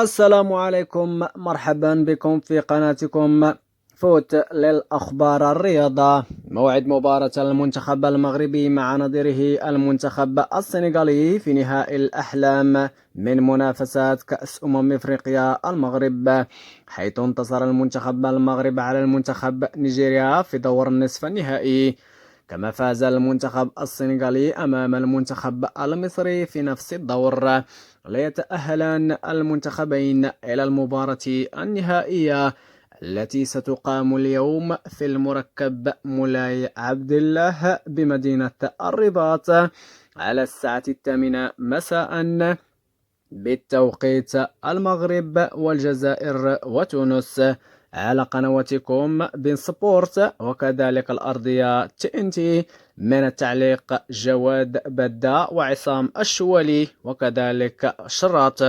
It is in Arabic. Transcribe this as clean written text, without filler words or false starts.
السلام عليكم، مرحبا بكم في قناتكم فوت للأخبار الرياضة. موعد مباراة المنتخب المغربي مع نظيره المنتخب السنغالي في نهائي الأحلام من منافسات كأس أفريقيا المغرب، حيث انتصر المنتخب المغرب على المنتخب نيجيريا في دور النصف النهائي، كما فاز المنتخب السنغالي أمام المنتخب المصري في نفس الدور، ليتأهلان المنتخبين إلى المباراة النهائية التي ستقام اليوم في المركب مولاي عبد الله بمدينة الرباط على الساعة 8 مساء بالتوقيت المغرب والجزائر وتونس، على قنواتكم بين سبورت وكذلك الأرضية TNT. من التعليق جواد بدة وعصام الشوالي وكذلك شراط.